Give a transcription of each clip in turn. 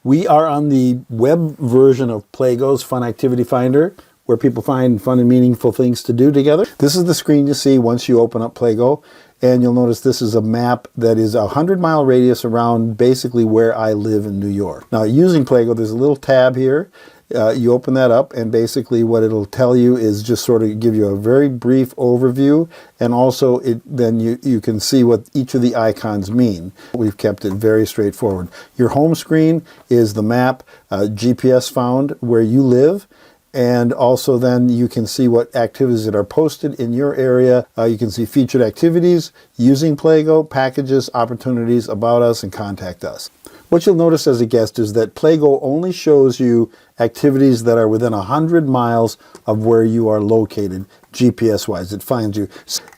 We are on the web version of PLAGO's Fun Activity Finder, where people find fun and meaningful things to do together. This is the screen you see once you open up PLAGO, and you'll notice this is a map that is a 100-mile radius around basically where I live in New York. Now, using PLAGO, there's a little tab here. You open that up, and basically what it'll tell you is just sort of give you a very brief overview, and also then you can see what each of the icons mean. We've kept it very straightforward. Your home screen is the map, GPS found where you live, and also then you can see what activities that are posted in your area. You can see featured activities using PLAGO, packages, opportunities, about us, and contact us. What you'll notice as a guest is that PLAGO only shows you activities that are within 100 miles of where you are located, GPS-wise. It finds you.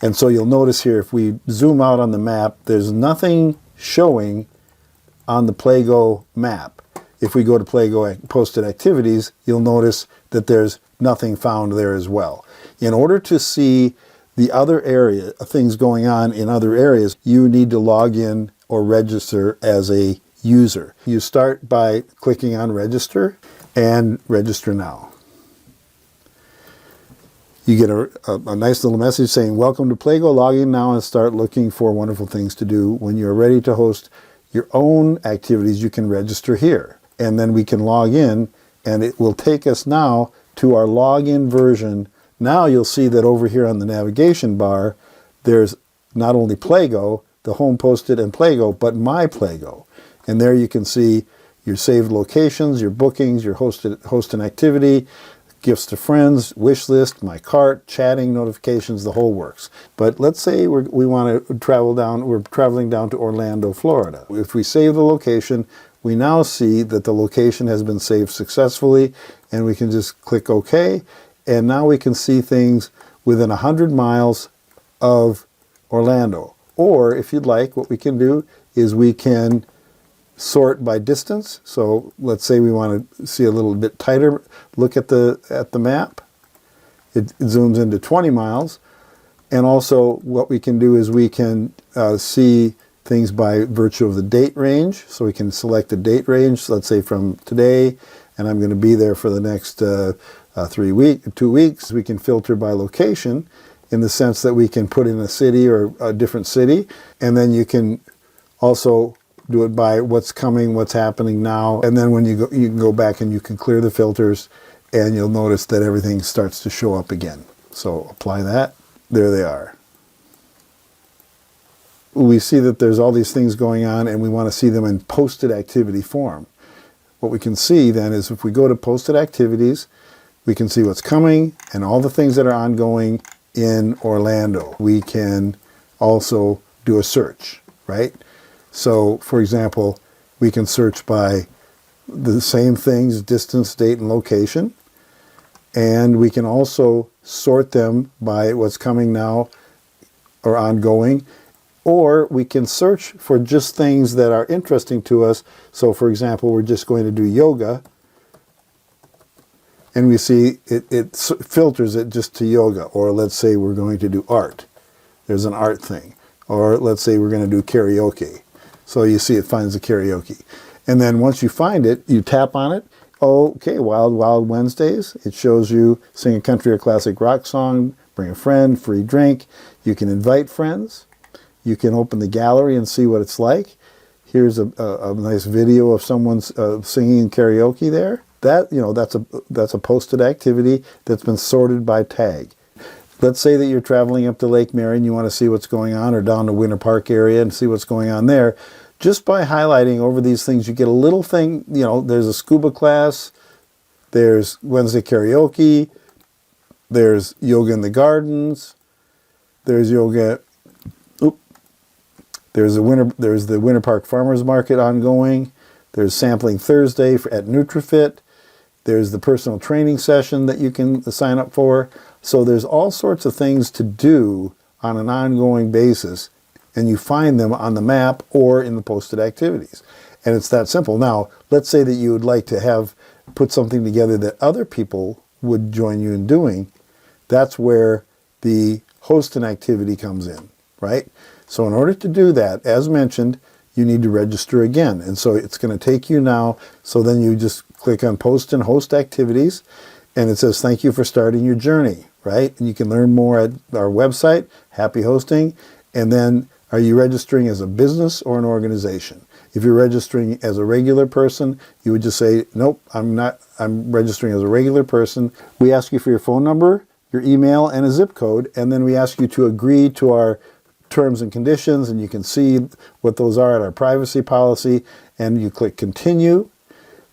And so you'll notice here, if we zoom out on the map, there's nothing showing on the PLAGO map. If we go to PLAGO posted activities, you'll notice that there's nothing found there as well. In order to see the other area, things going on in other areas, you need to log in or register as a user. You start by clicking on register and register now. You get a nice little message saying, welcome to PLAGO, log in now and start looking for wonderful things to do. When you're ready to host your own activities, you can register here. And then we can log in, and it will take us now to our login version. Now you'll see that over here on the navigation bar, there's not only PLAGO, the home posted and PLAGO, but my PLAGO. And there you can see your saved locations, your bookings, your host an activity, gifts to friends, wish list, my cart, chatting, notifications, the whole works. But let's say we want to travel down, we're traveling down to Orlando, Florida. If we save the location, we now see that the location has been saved successfully, and we can just click OK. And now we can see things within 100 miles of Orlando. Or if you'd like, what we can do is we can sort by distance. So let's say we want to see a little bit tighter look at the map. It zooms into 20 miles. And also what we can do is we can see things by virtue of the date range. So we can select a date range, let's say from today, and I'm going to be there for the next 2 weeks. We can filter by location in the sense that we can put in a city or a different city, and then you can also do it by what's coming, what's happening now, and then when you can go back and you can clear the filters, and you'll notice that everything starts to show up again. So apply that. There they are. We see that there's all these things going on, and we want to see them in posted activity form. What we can see then is if we go to posted activities, we can see what's coming and all the things that are ongoing in Orlando. We can also do a search, right? So, for example, we can search by the same things, distance, date, and location. And we can also sort them by what's coming now or ongoing. Or we can search for just things that are interesting to us. So, for example, we're just going to do yoga. And we see it filters it just to yoga. Or let's say we're going to do art. There's an art thing. Or let's say we're going to do karaoke. So you see it finds the karaoke. And then once you find it, you tap on it. Okay, Wild Wild Wednesdays. It shows you sing a country or classic rock song, bring a friend, free drink. You can invite friends. You can open the gallery and see what it's like. Here's a nice video of someone singing karaoke there. That's a posted activity that's been sorted by tag. Let's say that you're traveling up to Lake Marion, you want to see what's going on, or down to Winter Park area and see what's going on there. Just by highlighting over these things, you get a little thing, there's a scuba class, there's Wednesday karaoke, there's yoga in the gardens, there's yoga, there's the Winter Park Farmers Market ongoing, there's Sampling Thursday at NutriFit, there's the personal training session that you can sign up for. So there's all sorts of things to do on an ongoing basis, and you find them on the map or in the posted activities. And it's that simple. Now, let's say that you would like to put something together that other people would join you in doing. That's where the host an activity comes in, right? So in order to do that, as mentioned, you need to register again. And so it's going to take you now, so then you just click on Post and Host Activities, and it says, thank you for starting your journey, right? And you can learn more at our website, Happy Hosting. And then, are you registering as a business or an organization? If you're registering as a regular person, you would just say, nope, I'm not. I'm registering as a regular person. We ask you for your phone number, your email, and a zip code, and then we ask you to agree to our terms and conditions, and you can see what those are at our privacy policy, and you click Continue.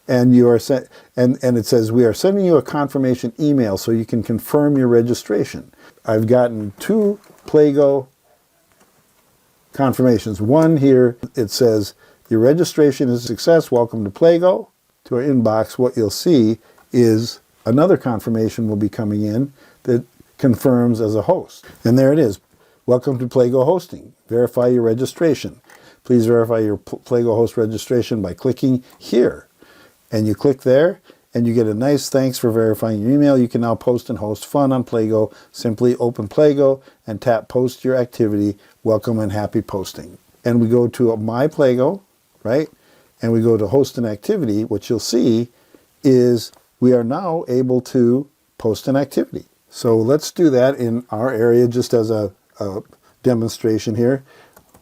And you are sent, and it says, we are sending you a confirmation email so you can confirm your registration. I've gotten 2 PLAGO confirmations. One here, it says, your registration is a success. Welcome to PLAGO. To our inbox, what you'll see is another confirmation will be coming in that confirms as a host. And there it is. Welcome to PLAGO Hosting. Verify your registration. Please verify your PLAGO host registration by clicking here. And you click there, and you get a nice thanks for verifying your email. You can now post and host fun on PLAGO. Simply open PLAGO and tap Post Your Activity. Welcome and happy posting. And we go to My PLAGO, right? And we go to Host an Activity. What you'll see is we are now able to post an activity. So let's do that in our area just as a demonstration here.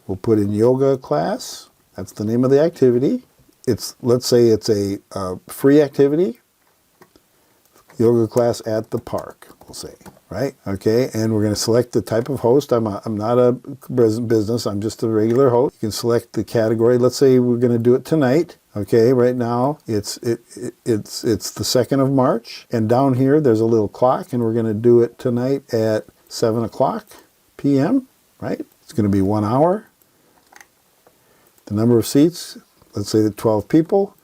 We'll put in yoga class. That's the name of the activity. Let's say it's a free activity, yoga class at the park, we'll say, right? Okay, and we're going to select the type of host. I'm not a business, I'm just a regular host. You can select the category. Let's say we're going to do it tonight. Okay, right now it's the 2nd of March, and down here there's a little clock, and we're going to do it tonight at 7 o'clock p.m., right? It's going to be 1 hour. The number of seats, let's say the 12 people,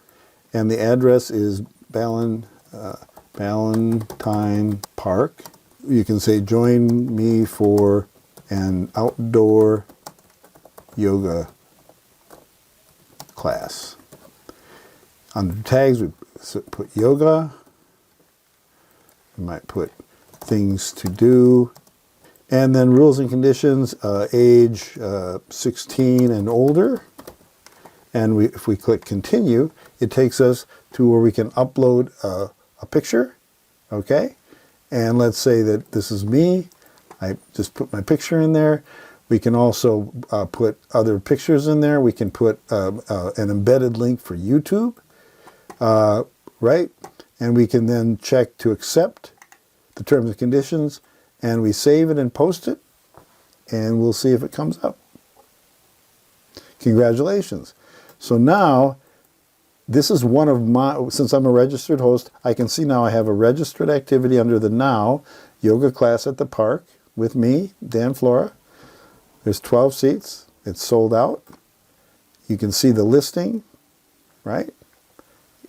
and the address is Ballantyne Park. You can say, join me for an outdoor yoga class. Under tags, we put yoga. We might put things to do. And then rules and conditions, age 16 and older. And if we click Continue, it takes us to where we can upload a picture, okay? And let's say that this is me. I just put my picture in there. We can also put other pictures in there. We can put an embedded link for YouTube, right? And we can then check to accept the terms and conditions, and we save it and post it, and we'll see if it comes up. Congratulations. So now, this is one of my, since I'm a registered host, I can see now I have a registered activity under the Now yoga class at the park with me, Dan Flora. There's 12 seats. It's sold out. You can see the listing, right?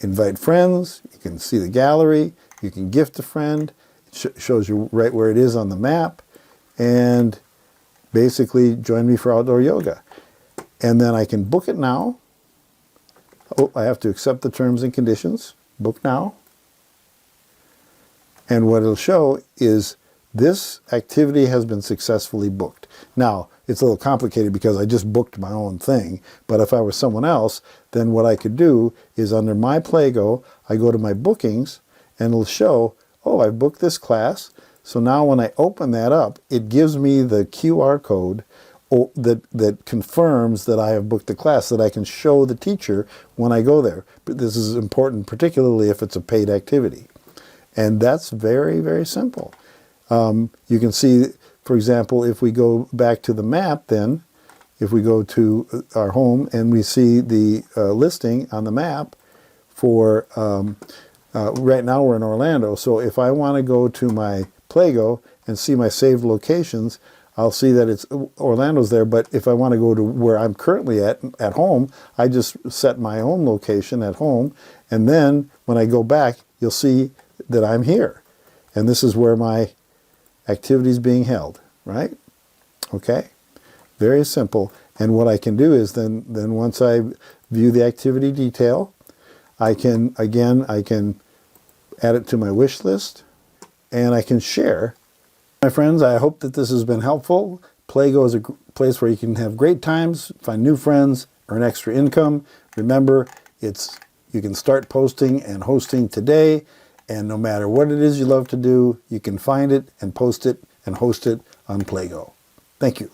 Invite friends. You can see the gallery. You can gift a friend. It shows you right where it is on the map. And basically, join me for outdoor yoga. And then I can book it now. Oh, I have to accept the terms and conditions. Book now. And what it'll show is this activity has been successfully booked. Now, it's a little complicated because I just booked my own thing. But if I were someone else, then what I could do is under My PLAGO, I go to my bookings, and it'll show, oh, I've booked this class. So now when I open that up, it gives me the QR code that confirms that I have booked the class, that I can show the teacher when I go there. But this is important, particularly if it's a paid activity. And that's very, very simple. You can see, for example, if we go back to the map then, if we go to our home and we see the listing on the map for, right now we're in Orlando, so if I want to go to my PLAGO and see my saved locations, I'll see that it's Orlando's there, but if I want to go to where I'm currently at home, I just set my own location at home, and then when I go back, you'll see that I'm here. And this is where my activity is being held, right? Okay? Very simple. And what I can do is then once I view the activity detail, I can add it to my wish list, and I can share. My friends, I hope that this has been helpful. PLAGO is a place where you can have great times, find new friends, earn extra income. Remember, you can start posting and hosting today, and no matter what it is you love to do, you can find it and post it and host it on PLAGO. Thank you.